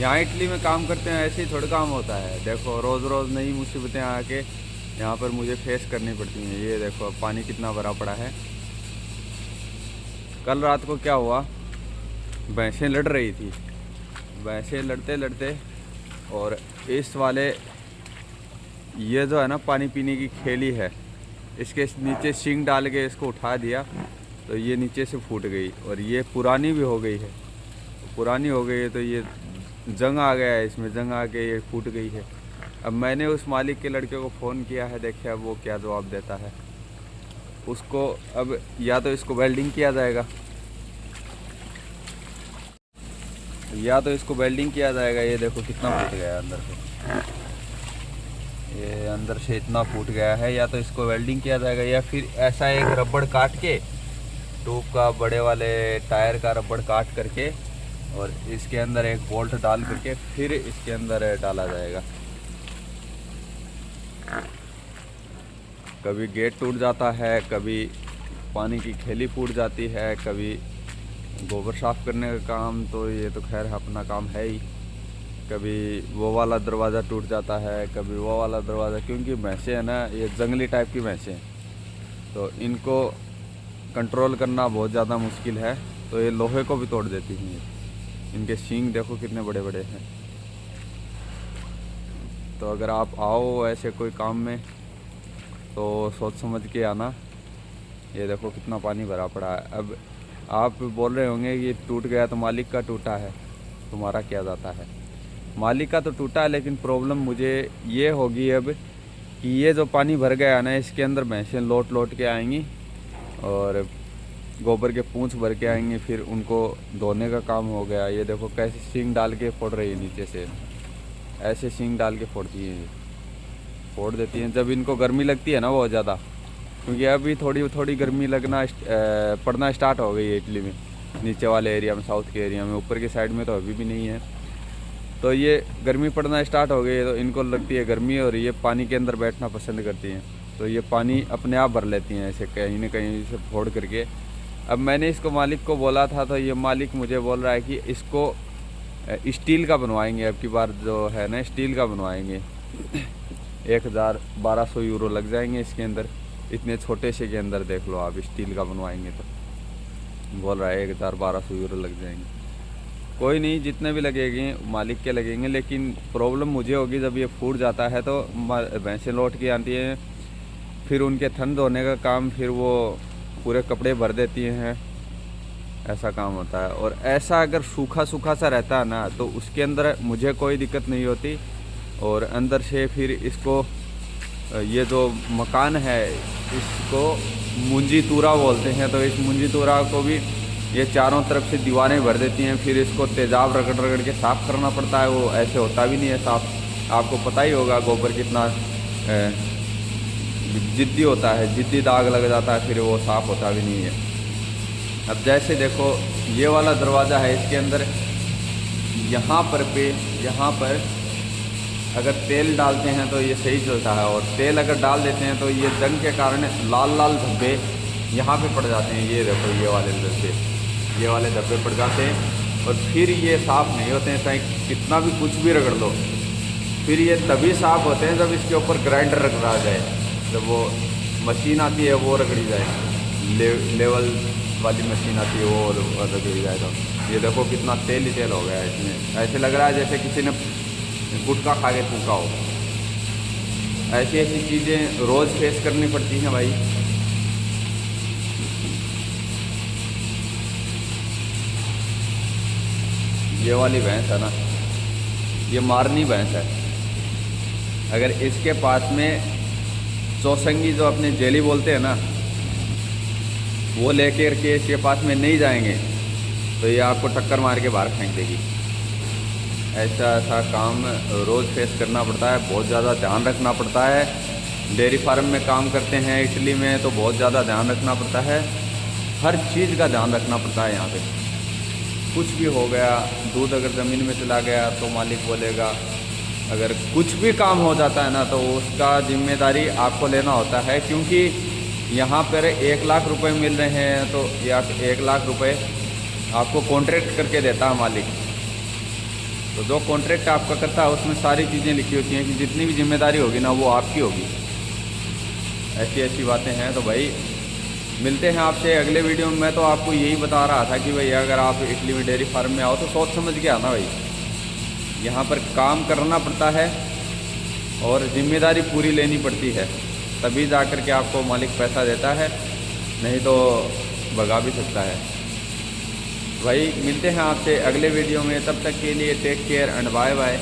यहाँ इटली में काम करते हैं ऐसे ही थोड़ा काम होता है। देखो रोज़ रोज़ नई मुसीबतें आके यहाँ पर मुझे फेस करनी पड़ती हैं। ये देखो पानी कितना भरा पड़ा है। कल रात को क्या हुआ, भैंसें लड़ रही थी, भैंसें लड़ते लड़ते और इस वाले ये जो है ना पानी पीने की खेली है, इसके नीचे सींग डाल के इसको उठा दिया तो ये नीचे से फूट गई। और ये पुरानी भी हो गई है, पुरानी हो गई है तो ये जंग आ गया है, इसमें जंग आ के ये फूट गई है। अब मैंने उस मालिक के लड़के को फ़ोन किया है, देखिए अब वो क्या जवाब देता है। उसको अब या तो इसको वेल्डिंग किया जाएगा, या तो इसको वेल्डिंग किया जाएगा। ये देखो कितना फूट गया है अंदर से, ये अंदर से इतना फूट गया है। या तो इसको वेल्डिंग किया जाएगा या फिर ऐसा एक रबड़ काट के, ट्यूब का बड़े वाले टायर का रबड़ काट करके और इसके अंदर एक बोल्ट डाल करके फिर इसके अंदर डाला जाएगा। कभी गेट टूट जाता है, कभी पानी की खेली फूट जाती है, कभी गोबर साफ़ करने का काम, तो ये तो खैर अपना काम है ही। कभी वो वाला दरवाज़ा टूट जाता है, कभी वो वाला दरवाज़ा, क्योंकि भैंसें हैं ना, ये जंगली टाइप की भैंसें हैं तो इनको कंट्रोल करना बहुत ज़्यादा मुश्किल है। तो ये लोहे को भी तोड़ देती हैं। इनके सींग देखो कितने बड़े बड़े हैं। तो अगर आप आओ ऐसे कोई काम में तो सोच समझ के आना। ये देखो कितना पानी भरा पड़ा है। अब आप बोल रहे होंगे कि टूट गया तो मालिक का टूटा है, तुम्हारा क्या जाता है। मालिक का तो टूटा है, लेकिन प्रॉब्लम मुझे ये होगी अब कि ये जो पानी भर गया ना, इसके अंदर भैंसें लौट लौट के आएंगी और गोबर के पूंछ भर के आएंगे, फिर उनको धोने का काम हो गया। ये देखो कैसे सींग डाल के फोड़ रही है नीचे से, ऐसे सींग डाल के फोड़ती हैं, फोड़ देती हैं। जब इनको गर्मी लगती है ना बहुत ज़्यादा, क्योंकि अभी थोड़ी थोड़ी गर्मी लगना पड़ना स्टार्ट हो गई है इटली में, नीचे वाले एरिया में, साउथ के एरिया में। ऊपर की साइड में तो अभी भी नहीं है। तो ये गर्मी पड़ना स्टार्ट हो गई है तो इनको लगती है गर्मी और ये पानी के अंदर बैठना पसंद करती हैं। तो ये पानी अपने आप भर लेती हैं ऐसे कहीं ना कहीं से फोड़ करके। अब मैंने इसको मालिक को बोला था तो ये मालिक मुझे बोल रहा है कि इसको स्टील का बनवाएंगे, अब की बार जो है ना स्टील का बनवाएंगे। 1000-1200 यूरो लग जाएंगे इसके अंदर, इतने छोटे से के अंदर देख लो आप, स्टील का बनवाएंगे तो बोल रहा है 1000-1200 यूरो लग जाएंगे। कोई नहीं, जितने भी लगेंगे मालिक के लगेंगे, लेकिन प्रॉब्लम मुझे होगी जब ये फूट जाता है तो भैंसें लौट के आती हैं, फिर उनके थन धोने का काम, फिर वो पूरे कपड़े भर देती हैं, ऐसा काम होता है। और ऐसा अगर सूखा सूखा सा रहता है ना तो उसके अंदर मुझे कोई दिक्कत नहीं होती। और अंदर से फिर इसको ये जो मकान है इसको मुंजी तूरा बोलते हैं, तो इस मुंजी तूरा को भी ये चारों तरफ से दीवारें भर देती हैं। फिर इसको तेज़ाब रगड़ रगड़ के साफ़ करना पड़ता है, वो ऐसे होता भी नहीं है साफ़। आपको पता ही होगा गोबर कितना जिद्दी होता है, जिद्दी दाग लग जाता है, फिर वो साफ़ होता भी नहीं है। अब जैसे देखो ये वाला दरवाज़ा है, इसके अंदर यहाँ पर अगर तेल डालते हैं तो ये सही चलता है, और तेल अगर डाल देते हैं तो ये जंग के कारण लाल लाल धब्बे यहाँ पे पड़ जाते हैं। ये देखो ये वाले धब्बे पड़ जाते हैं और फिर ये साफ़ नहीं होते हैं, चाहे कितना भी कुछ भी रगड़ लो। फिर ये तभी साफ़ होते हैं जब इसके ऊपर ग्राइंडर रगड़ा जाए, जब वो मशीन आती है वो रगड़ी जाए, लेवल वाली मशीन आती है वो रगड़ी जाए। तो ये देखो कितना तेल ही तेल हो गया है इसमें, ऐसे लग रहा है जैसे किसी ने गुटखा खा के फूका हो। ऐसी ऐसी चीज़ें रोज़ फेस करनी पड़ती हैं भाई। ये वाली भैंस है ना, ये मारनी भैंस है। अगर इसके पास में चौसंगी जो अपने जेली बोलते हैं ना, वो लेकर के इसके पास में नहीं जाएंगे तो ये आपको टक्कर मार के बाहर फेंक देगी। ऐसा काम रोज़ फेस करना पड़ता है, बहुत ज़्यादा ध्यान रखना पड़ता है। डेयरी फार्म में काम करते हैं इटली में तो बहुत ज़्यादा ध्यान रखना पड़ता है, हर चीज़ का ध्यान रखना पड़ता है यहाँ पे। कुछ भी हो गया, दूध अगर ज़मीन में चला गया तो मालिक बोलेगा, अगर कुछ भी काम हो जाता है ना तो उसका जिम्मेदारी आपको लेना होता है। क्योंकि यहाँ पर 1 लाख रुपए मिल रहे हैं तो या 1 लाख रुपए आपको कॉन्ट्रैक्ट करके देता है मालिक। तो जो कॉन्ट्रैक्ट आपका करता है उसमें सारी चीज़ें लिखी होती हैं कि जितनी भी जिम्मेदारी होगी ना वो आपकी होगी। ऐसी ऐसी बातें हैं। तो भाई मिलते हैं आपसे अगले वीडियो में। मैं तो आपको यही बता रहा था कि भाई अगर आप इटली में डेयरी फार्म में आओ तो सोच समझ के आना भाई। यहाँ पर काम करना पड़ता है और ज़िम्मेदारी पूरी लेनी पड़ती है, तभी जा कर के आपको मालिक पैसा देता है, नहीं तो भगा भी सकता है। भाई मिलते हैं आपसे अगले वीडियो में, तब तक के लिए take care and bye bye.